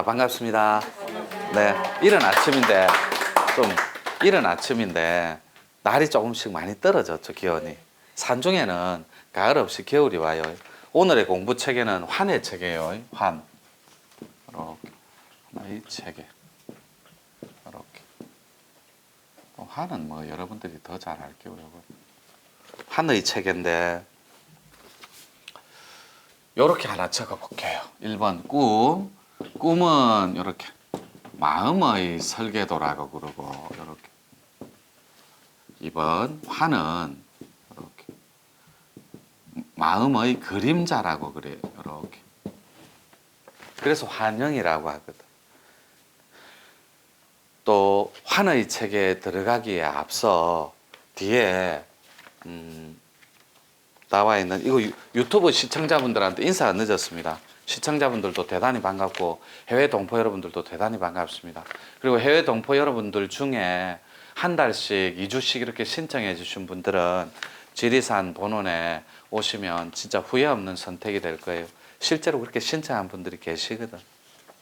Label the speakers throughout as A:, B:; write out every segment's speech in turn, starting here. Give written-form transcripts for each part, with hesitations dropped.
A: 반갑습니다. 네, 이른 아침인데 날이 조금씩 많이 떨어졌죠, 기온이. 산중에는 가을 없이 겨울이 와요. 오늘의 공부 체계는 환의 체계예요. 환. 이렇게 하나의 체계. 이렇게. 환은 뭐 여러분들이 더 잘 알게요. 환의 체계인데 요렇게 하나 적어 볼게요. 1번 꿈. 꿈은 이렇게 마음의 설계도라고 그러고, 이렇게 2번 환은 이렇게 마음의 그림자라고 그래요. 이렇게. 그래서 환영이라고 하거든. 또 환의 책에 들어가기에 앞서 뒤에 나와 있는 이거 유튜브 시청자분들한테 인사가 늦었습니다. 시청자분들도 대단히 반갑고 해외 동포 여러분들도 대단히 반갑습니다. 그리고 해외 동포 여러분들 중에 한 달씩 2주씩 이렇게 신청해 주신 분들은 지리산 본원에 오시면 진짜 후회 없는 선택이 될 거예요. 실제로 그렇게 신청한 분들이 계시거든.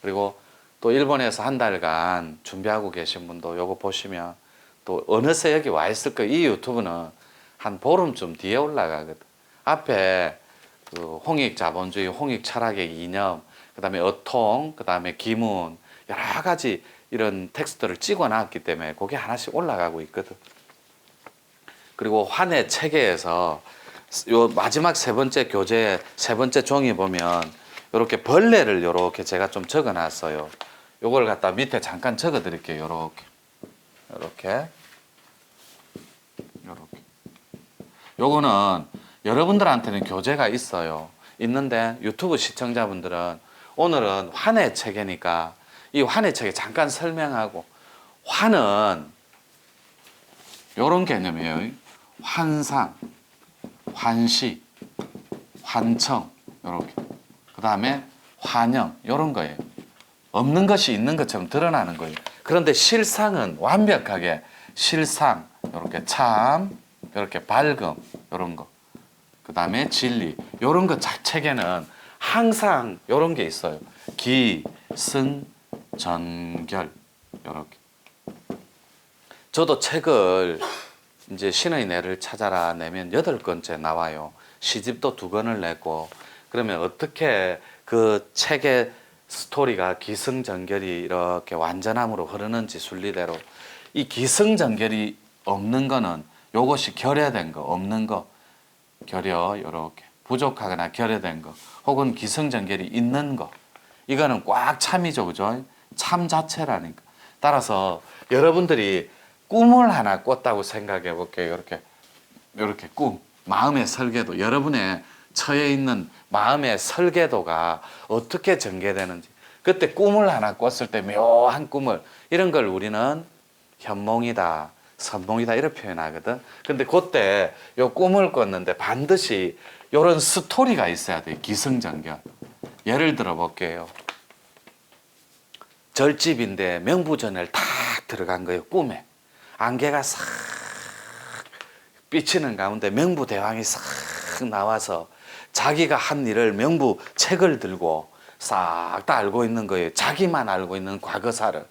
A: 그리고 또 일본에서 한 달간 준비하고 계신 분도 요거 보시면 또 어느새 여기 와 있을 거예요. 이 유튜브는 한 보름쯤 뒤에 올라가거든. 앞에 그 홍익 자본주의, 홍익 철학의 이념, 그 다음에 어통, 그 다음에 기문, 여러 가지 이런 텍스트를 찍어 놨기 때문에 그게 하나씩 올라가고 있거든. 그리고 환의 체계에서 요 마지막 세 번째 교재, 세 번째 종이 보면 이렇게 벌레를 이렇게 제가 좀 적어 놨어요. 요걸 갖다 밑에 잠깐 적어 드릴게요. 요렇게. 요거는 여러분들한테는 교재가 있어요. 있는데 유튜브 시청자분들은 오늘은 환의 체계니까 이 환의 체계 잠깐 설명하고, 환은 요런 개념이에요. 환상, 환시, 환청, 요렇게. 그 다음에 환영, 요런 거예요. 없는 것이 있는 것처럼 드러나는 거예요. 그런데 실상은 완벽하게 실상, 요렇게 참, 요렇게 밝음, 요런 거. 그 다음에 진리, 요런 것 자체에는 항상 요런 게 있어요. 기, 승, 전결, 요렇게. 저도 책을 이제 신의 내를 찾아라 내면 8권째 나와요. 시집도 2권을 냈고, 그러면 어떻게 그 책의 스토리가 기승전결이 이렇게 완전함으로 흐르는지 순리대로, 이 기승전결이 없는 거는 요것이 결여된 거, 없는 거, 결여, 요렇게 부족하거나 결여된 거, 혹은 기승전결이 있는 거, 이거는 꽉 참이죠, 그죠? 참 자체라니까. 따라서 여러분들이 꿈을 하나 꿨다고 생각해 볼게요. 이렇게 꿈, 마음의 설계도, 여러분의 처해 있는 마음의 설계도가 어떻게 전개되는지, 그때 꿈을 하나 꿨을 때 묘한 꿈을, 이런 걸 우리는 현몽이다, 선몽이다 이렇게 표현하거든. 근데 그때 요 꿈을 꿨는데 반드시 요런 스토리가 있어야 돼요. 기승전결. 예를 들어 볼게요. 절집인데 명부전을 탁 들어간 거예요. 꿈에 안개가 싹 비치는 가운데 명부대왕이 싹 나와서 자기가 한 일을 명부 책을 들고 싹 다 알고 있는 거예요. 자기만 알고 있는 과거사를.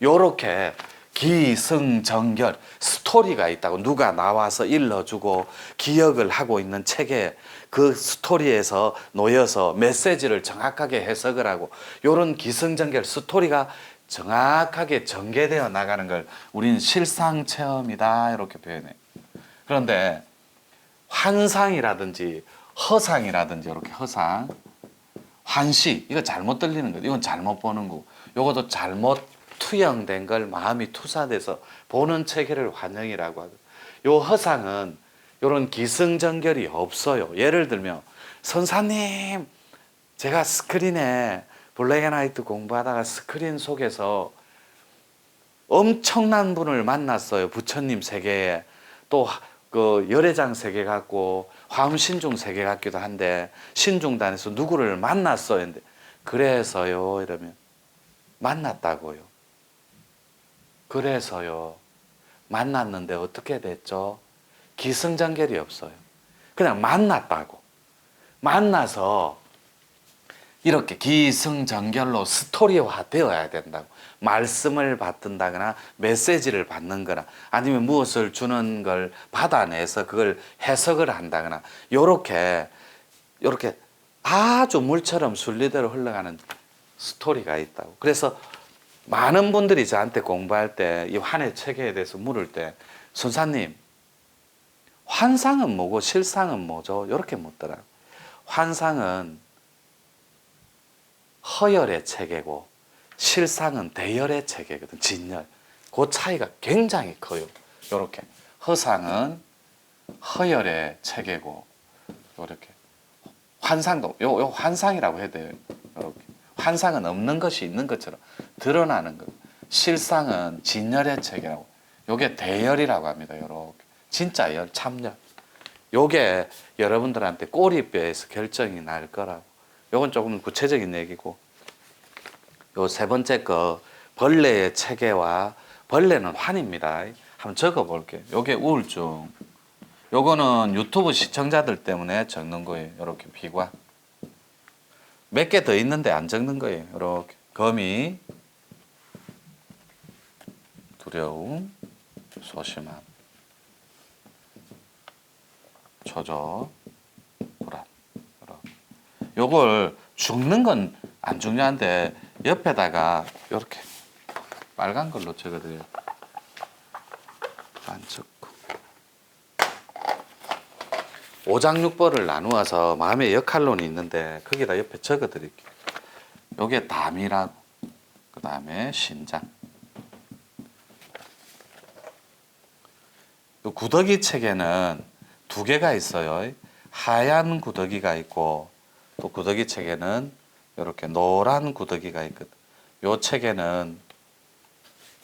A: 요렇게 기승전결 스토리가 있다고, 누가 나와서 일러주고 기억을 하고 있는 책에 그 스토리에서 놓여서 메시지를 정확하게 해석을 하고, 이런 기승전결 스토리가 정확하게 전개되어 나가는 걸 우리는 실상체험이다 이렇게 표현해요. 그런데 환상이라든지 허상이라든지, 이렇게 허상, 환시, 이거 잘못 들리는 거예요. 이건 잘못 보는 거고, 요것도 잘못 투영된 걸 마음이 투사돼서 보는 체계를 환영이라고 하고, 요 허상은 요런 기승전결이 없어요. 예를 들면 선사님, 제가 스크린에 블랙앤화이트 공부하다가 스크린 속에서 엄청난 분을 만났어요. 부처님 세계에. 또 그 열애장 세계 같고 화엄신중 세계 같기도 한데 신중단에서 누구를 만났어요. 근데 그래서요 이러면 만났다고요. 그래서요. 만났는데 어떻게 됐죠? 기승전결이 없어요. 그냥 만났다고. 만나서 이렇게 기승전결로 스토리화 되어야 된다고. 말씀을 받든다거나 메시지를 받는 거나 아니면 무엇을 주는 걸 받아내서 그걸 해석을 한다거나 요렇게 아주 물처럼 순리대로 흘러가는 스토리가 있다고. 그래서 많은 분들이 저한테 공부할 때 이 환의 체계에 대해서 물을 때 선사님 환상은 뭐고 실상은 뭐죠? 이렇게 묻더라고요. 환상은 허열의 체계고 실상은 대열의 체계거든. 진열. 그 차이가 굉장히 커요. 요렇게 허상은 허열의 체계고 요렇게 환상도 요 환상이라고 해야 돼요. 요렇게 환상은 없는 것이 있는 것처럼 드러나는 것. 실상은 진열의 체계라고. 요게 대열이라고 합니다. 요렇게 진짜 열, 참열. 요게 여러분들한테 꼬리뼈에서 결정이 날 거라고. 요건 조금 구체적인 얘기고. 요 세 번째 거 벌레의 체계와 벌레는 환입니다. 한번 적어 볼게요. 요게 우울증. 요거는 유튜브 시청자들 때문에 적는 거예요. 요렇게 비관. 몇 개 더 있는데 안 적는 거예요. 요렇게 거미, 두려움, 소심함, 초조, 불안. 요걸 죽는 건 안 중요한데 옆에다가 이렇게 빨간 걸로 적어드려요. 안 적고. 오장육부를 나누어서 마음의 역할론이 있는데 거기다 옆에 적어드릴게요. 요게 담이라고. 그 다음에 신장. 요 구더기 책에는 두 개가 있어요. 하얀 구더기가 있고 또 구더기 책에는 이렇게 노란 구더기가 있거든. 요 책에는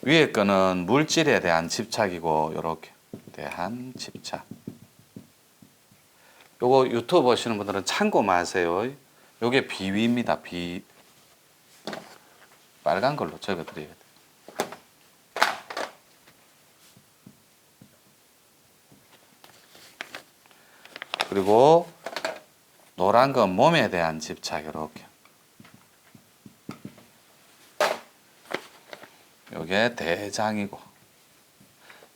A: 위에 거는 물질에 대한 집착이고 이렇게 대한 집착. 요거 유튜브 보시는 분들은 참고만 하세요. 요게 비위입니다. 비. 빨간 걸로 적어 드려야 돼요. 그리고 노란 건 몸에 대한 집착 이렇게. 요게 대장이고.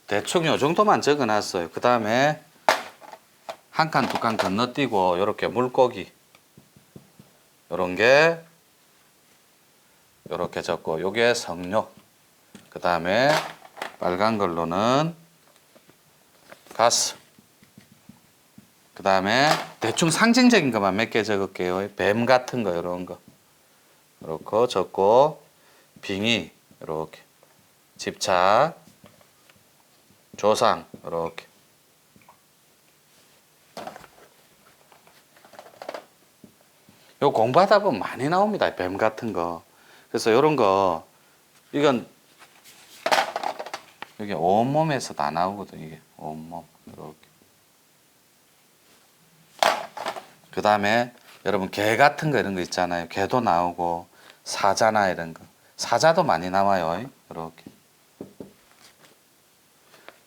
A: 대충 요 정도만 적어 놨어요. 그 다음에 한 칸, 두 칸 건너뛰고 요렇게 물고기. 요런 게 요렇게 적고 요게 성욕. 그 다음에 빨간 걸로는 가스. 그 다음에 대충 상징적인 것만 몇 개 적을게요. 뱀 같은 거 이런 거 이렇게 적고 빙의 이렇게 집착 조상 이렇게 요 공부하다 보면 많이 나옵니다. 뱀 같은 거. 그래서 이런 거 이건 여기 온몸에서 다 나오거든. 이게 온몸 이렇게. 그 다음에 여러분 개 같은 거 이런 거 있잖아요. 개도 나오고 사자나 이런 거. 사자도 많이 나와요. 이렇게.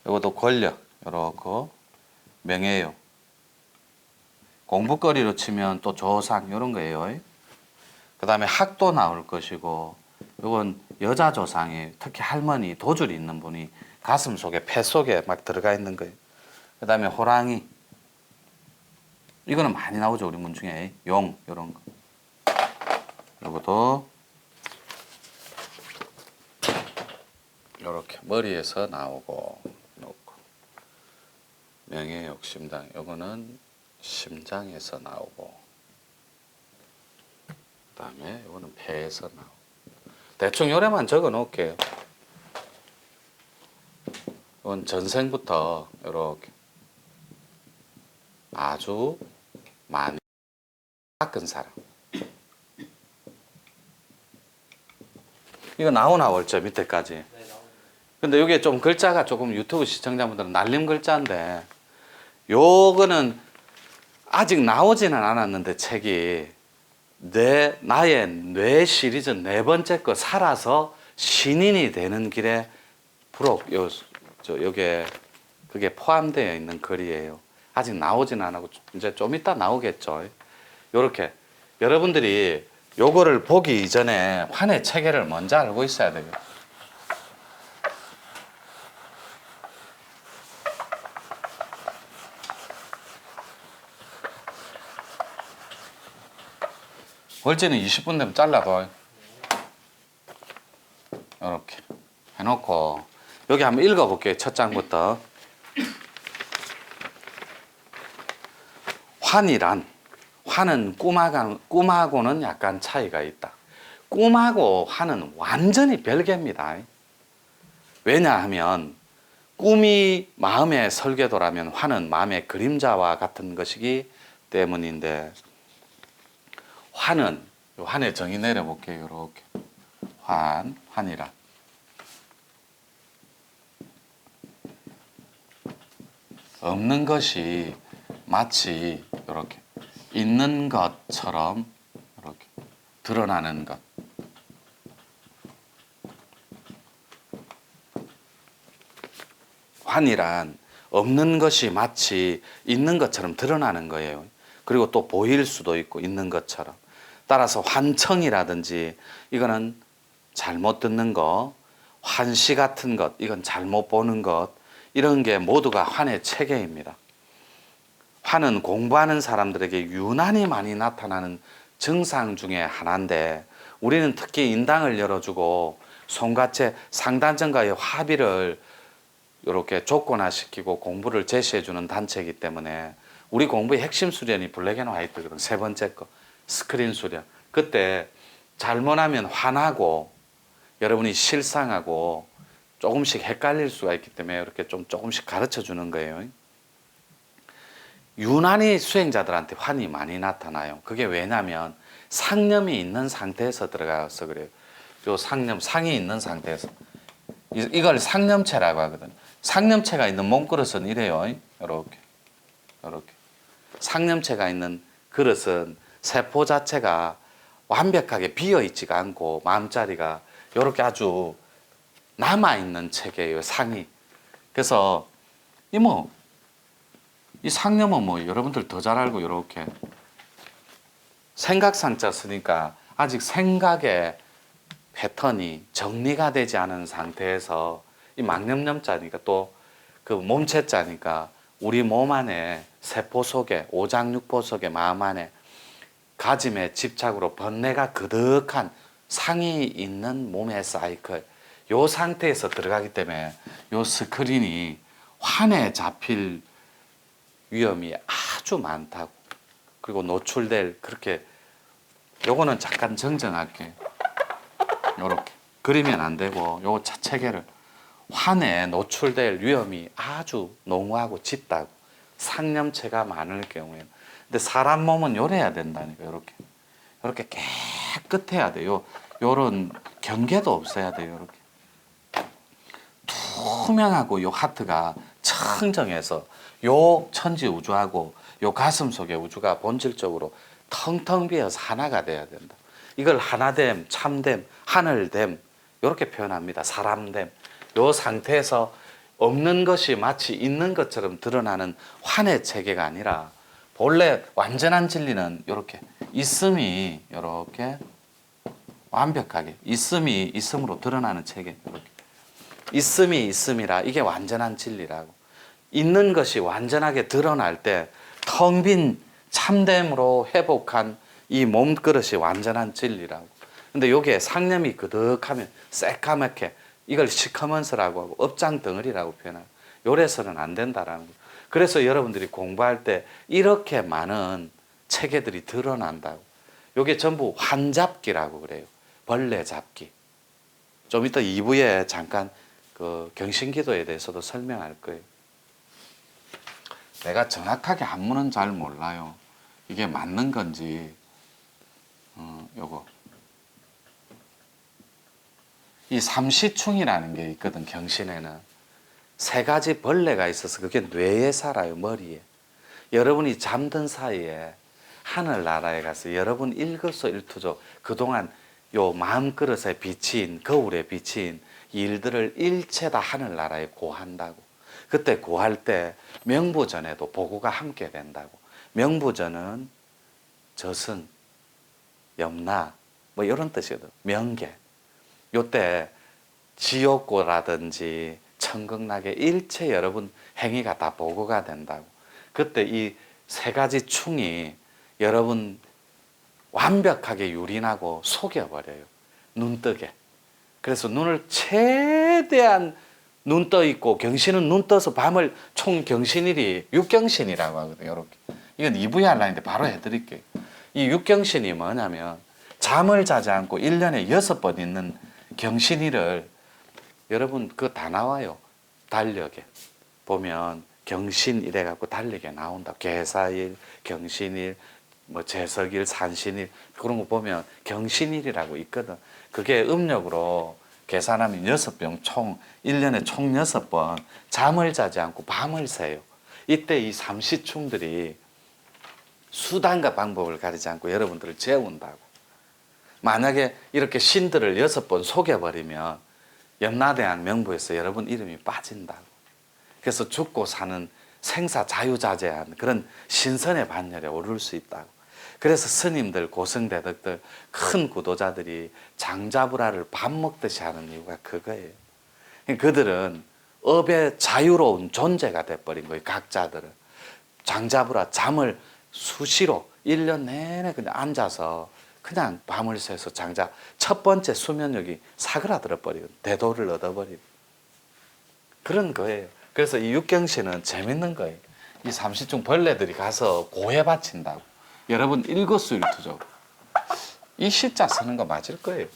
A: 이것도 권력 이렇게 명예욕. 공부거리로 치면 또 조상 이런 거예요. 그 다음에 학도 나올 것이고 이건 여자 조상이에요. 특히 할머니 도줄이 있는 분이 가슴 속에 폐 속에 막 들어가 있는 거예요. 그 다음에 호랑이 이거는 많이 나오죠. 우리 문 중에 용 이런 거. 이것도 이렇게 머리에서 나오고 놓고 명예욕 심장 이거는 심장에서 나오고 그 다음에 이거는 폐에서 나오고 대충 요래만 적어 놓을게요. 이건 전생부터 이렇게 아주 많이 닦은 사람. 이거 나오나 월저 밑에까지. 근데 이게 좀 글자가 조금 유튜브 시청자분들은 날림 글자인데 요거는 아직 나오지는 않았는데 책이 나의 뇌 시리즈 네 번째 거 살아서 신인이 되는 길에 부록 요게 그게 포함되어 있는 글이에요. 아직 나오진 않았고 이제 좀 이따 나오겠죠. 요렇게 여러분들이 요거를 보기 이전에 환의 체계를 먼저 알고 있어야 돼요. 월지는 20분 되면 잘라도 이렇게 해놓고 여기 한번 읽어볼게요. 첫 장부터. 환이란, 환은 꿈하고는 약간 차이가 있다. 꿈하고 환은 완전히 별개입니다. 왜냐하면 꿈이 마음의 설계도라면 환은 마음의 그림자와 같은 것이기 때문인데, 환은, 환의 정의 내려볼게요. 이렇게 환이란 없는 것이 마치 이렇게 있는 것처럼 이렇게 드러나는 것. 환이란 없는 것이 마치 있는 것처럼 드러나는 거예요. 그리고 또 보일 수도 있고 있는 것처럼. 따라서 환청이라든지 이거는 잘못 듣는 거, 환시 같은 것, 이건 잘못 보는 것, 이런 게 모두가 환의 체계입니다. 환은 공부하는 사람들에게 유난히 많이 나타나는 증상 중에 하나인데, 우리는 특히 인당을 열어주고 손과체 상단전과의 합의를 이렇게 조건화시키고 공부를 제시해주는 단체이기 때문에 우리 공부의 핵심 수련이 블랙 앤 화이트거든. 세 번째 거 스크린 수련. 그때 잘못하면 화나고 여러분이 실상하고 조금씩 헷갈릴 수가 있기 때문에 이렇게 좀 조금씩 가르쳐 주는 거예요. 유난히 수행자들한테 환이 많이 나타나요. 그게 왜냐면 상념이 있는 상태에서 들어가서 그래요. 요 상념, 상이 있는 상태에서. 이걸 상념체라고 하거든. 상념체가 있는 몸그릇은 이래요. 이렇게. 이렇게. 상념체가 있는 그릇은 세포 자체가 완벽하게 비어 있지가 않고 마음자리가 이렇게 아주 남아있는 체계예요. 상이. 그래서 이 상념은 여러분들 더 잘 알고 이렇게 생각상자 쓰니까 아직 생각의 패턴이 정리가 되지 않은 상태에서 이 망념념자니까 또 그 몸체자니까 우리 몸 안에 세포 속에 오장육부 속에 마음 안에 가짐의 집착으로 번뇌가 그득한 상이 있는 몸의 사이클, 요 상태에서 들어가기 때문에 요 스크린이 환에 잡힐 위험이 아주 많다고. 그리고 노출될, 그렇게 요거는 잠깐 정정할게. 요렇게 그리면 안 되고 요거 체계를 환에 노출될 위험이 아주 농후하고 짙다고. 상념체가 많을 경우에는. 근데 사람 몸은 요래야 된다니까. 요렇게 깨끗해야 돼요. 요런 경계도 없어야 돼요. 요렇게 투명하고 요 하트가 청정해서 요 천지 우주하고 요 가슴 속의 우주가 본질적으로 텅텅 비어서 하나가 돼야 된다. 이걸 하나됨, 참됨, 하늘됨 이렇게 표현합니다. 사람됨. 요 상태에서 없는 것이 마치 있는 것처럼 드러나는 환의 체계가 아니라 본래 완전한 진리는 이렇게 있음이 이렇게 완벽하게 있음이 있음으로 드러나는 체계. 이렇게 있음이 있음이라 이게 완전한 진리라고. 있는 것이 완전하게 드러날 때 텅 빈 참됨으로 회복한 이 몸그릇이 완전한 진리라고. 근데 요게 상념이 그득하면 새까맣게 이걸 시커먼스라고 하고 업장 덩어리라고 표현하고 요래서는 안 된다라는 거예요. 그래서 여러분들이 공부할 때 이렇게 많은 체계들이 드러난다고. 요게 전부 환잡기라고 그래요. 벌레 잡기. 좀 이따 2부에 잠깐 그 경신기도에 대해서도 설명할 거예요. 내가 정확하게 한문은 잘 몰라요. 이게 맞는 건지. 요거. 이 삼시충이라는 게 있거든. 경신에는 세 가지 벌레가 있어서 그게 뇌에 살아요. 머리에. 여러분이 잠든 사이에 하늘나라에 가서 여러분 일거수일투족 그동안 요 마음그릇에 비친, 거울에 비친 일들을 일체 다 하늘나라에 고한다고. 그때 고할 때 명부전에도 보고가 함께 된다고. 명부전은 저승, 염라, 뭐 이런 뜻이거든. 명계. 요때 지옥고라든지 천극락의 일체 여러분 행위가 다 보고가 된다고. 그때 이 세 가지 충이 여러분 완벽하게 유린하고 속여버려요. 눈뜨게. 그래서 눈을 최대한 눈 떠 있고, 경신은 눈 떠서 밤을 총 경신일이 육경신이라고 하거든요. 이렇게. 이건 2부에 하려는데 바로 해드릴게요. 이 육경신이 뭐냐면 잠을 자지 않고 1년에 6번 있는 경신일을 여러분 그거 다 나와요. 달력에 보면 경신 이래 갖고 달력에 나온다. 괴사일, 경신일, 뭐 제석일, 산신일 그런 거 보면 경신일이라고 있거든. 그게 음력으로 계산하면 6병 총 1년에 총 6번 잠을 자지 않고 밤을 새요. 이때 이 삼시충들이 수단과 방법을 가리지 않고 여러분들을 재운다고. 만약에 이렇게 신들을 6번 속여버리면 염라대왕 명부에서 여러분 이름이 빠진다고. 그래서 죽고 사는 생사 자유자재한 그런 신선의 반열에 오를 수 있다고. 그래서 스님들, 고승대덕들, 큰 구도자들이 장자불화를 밥 먹듯이 하는 이유가 그거예요. 그들은 업의 자유로운 존재가 돼버린 거예요. 각자들은. 장자불화 잠을 수시로 1년 내내 그냥 앉아서 그냥 밤을 새서 장자 첫 번째 수면력이 사그라들어 버리고 대도를 얻어버리고 그런 거예요. 그래서 이 육경신은 재밌는 거예요. 이 삼시충 벌레들이 가서 고해 바친다고. 여러분 일거수일투족. 이 시자 쓰는 거 맞을 거예요.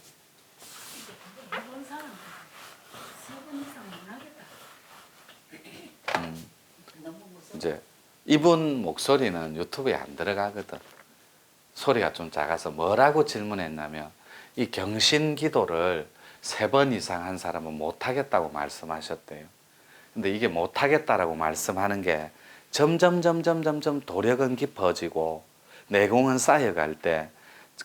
A: 이제 이분 목소리는 유튜브에 안 들어가거든. 소리가 좀 작아서 뭐라고 질문했냐면 이 경신 기도를 3번 이상 한 사람은 못하겠다고 말씀하셨대요. 근데 이게 못하겠다라고 말씀하는 게 점점 도력은 깊어지고 내공은 쌓여갈 때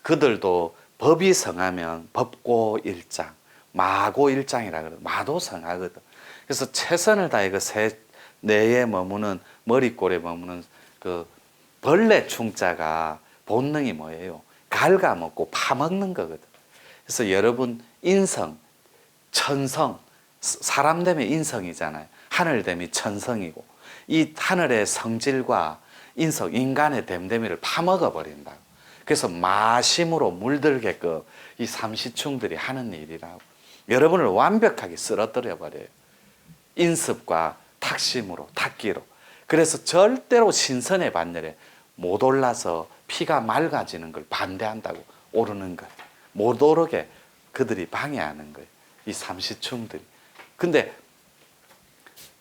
A: 그들도 법이 성하면 법고일장, 마고일장이라 그러거든. 마도성하거든. 그래서 최선을 다해 그 뇌에 머무는 머리꼴에 머무는 그 벌레 충자가 본능이 뭐예요? 갉아먹고 파먹는 거거든. 그래서 여러분 인성, 천성, 사람 되면 인성이잖아요. 하늘 됨이 천성이고 이 하늘의 성질과 인성, 인간의 됨됨이를 파먹어 버린다고. 그래서 마심으로 물들게끔 이 삼시충들이 하는 일이라고. 여러분을 완벽하게 쓰러뜨려 버려요. 인습과 탁심으로, 탁기로. 그래서 절대로 신선의 반열에 못 올라서 피가 맑아지는 걸 반대한다고. 오르는 거예요. 못 오르게 그들이 방해하는 거예요. 이 삼시충들이. 근데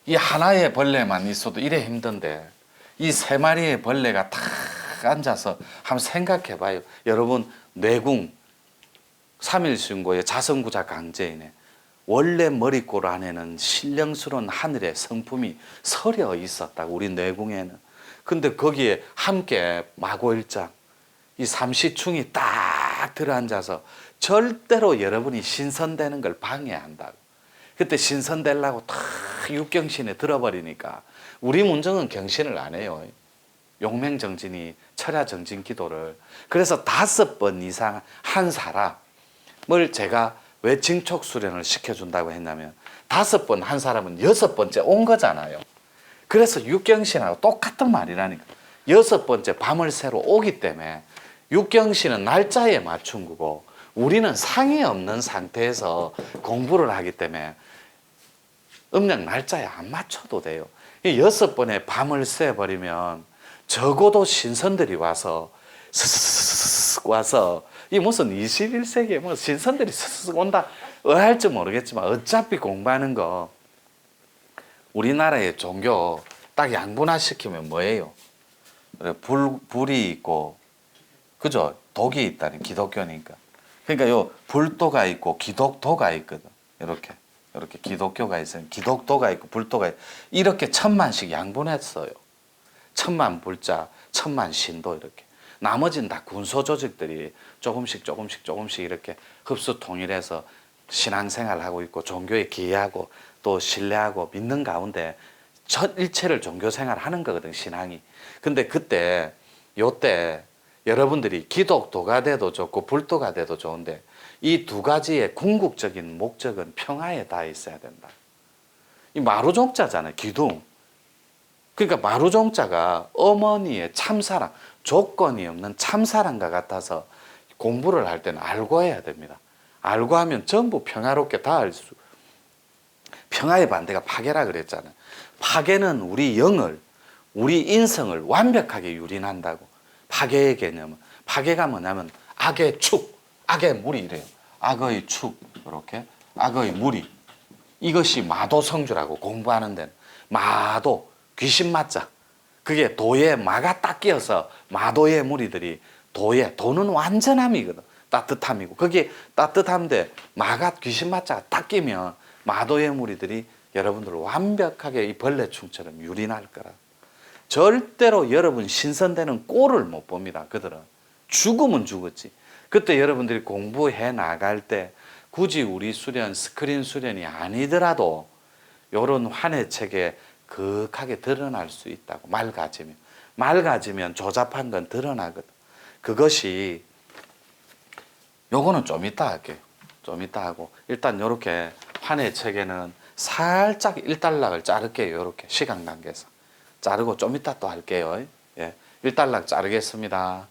A: 이 하나의 벌레만 있어도 이래 힘든데 이 3마리의 벌레가 탁 앉아서 한번 생각해 봐요. 여러분 뇌궁 3일신고의 자성구자 강제인에 원래 머리꼬 안에는 신령스러운 하늘의 성품이 서려 있었다고. 우리 뇌궁에는. 근데 거기에 함께 마고일장 이 삼시충이 딱 들어앉아서 절대로 여러분이 신선되는 걸 방해한다고. 그때 신선되려고 탁 육경신에 들어버리니까 우리 문정은 경신을 안 해요. 용맹정진이 철야정진 기도를. 그래서 5번 이상 한 사람을 제가 왜 징촉수련을 시켜준다고 했냐면 5번 한 사람은 6번째 온 거잖아요. 그래서 육경신하고 똑같은 말이라니까. 6번째 밤을 새로 오기 때문에 육경신은 날짜에 맞춘 거고 우리는 상이 없는 상태에서 공부를 하기 때문에 음력 날짜에 안 맞춰도 돼요. 이 6번의 밤을 새버리면 적어도 신선들이 와서 스스스스 와서 이 무슨 21세기에 뭐 신선들이 스스스 온다 할지 모르겠지만 어차피 공부하는 거 우리나라의 종교 딱 양분화시키면 뭐예요? 불이 있고 그죠? 독이 있다는 기독교니까. 그러니까 요 불도가 있고 기독도가 있거든. 이렇게 기독교가 있으면 기독도가 있고 불도가 있고 이렇게 1000만씩 양분했어요. 1000만 불자, 1000만 신도 이렇게. 나머지는 다 군소 조직들이 조금씩 이렇게 흡수 통일해서 신앙생활을 하고 있고 종교에 기여하고 또 신뢰하고 믿는 가운데 전 일체를 종교생활 하는 거거든, 신앙이. 근데 그때 요때 여러분들이 기독도가 돼도 좋고 불도가 돼도 좋은데 이 두 가지의 궁극적인 목적은 평화에 닿아 있어야 된다. 이 마루종자잖아요. 기둥. 그러니까 마루종자가 어머니의 참사랑, 조건이 없는 참사랑과 같아서 공부를 할 때는 알고 해야 됩니다. 알고 하면 전부 평화롭게 닿을 수. 평화의 반대가 파괴라 그랬잖아요. 파괴는 우리 영을, 우리 인성을 완벽하게 유린한다고. 파괴의 개념은. 파괴가 뭐냐면 악의 축, 악의 무리 이래요. 악의 축, 이렇게 악의 무리. 이것이 마도성주라고 공부하는 데는. 마도, 귀신 맞자. 그게 도에 마가 딱 끼어서 마도의 무리들이 도는 완전함이거든. 따뜻함이고. 그게 따뜻함인데 마가 귀신 맞자가 딱 끼면 마도의 무리들이 여러분들을 완벽하게 이 벌레충처럼 유린할 거라. 절대로 여러분 신선되는 꼴을 못 봅니다. 그들은. 죽으면 죽었지. 그때 여러분들이 공부해 나갈 때 굳이 우리 수련, 스크린 수련이 아니더라도 이런 환해책에 극하게 드러날 수 있다고. 맑아지면 조잡한 건 드러나거든. 그것이 요거는 좀 이따 할게요. 좀 이따 하고 일단 이렇게 환해책에는 살짝 일단락을 자를게요. 이렇게 시간 관계에서 자르고 좀 이따 또 할게요. 예, 일단락 자르겠습니다.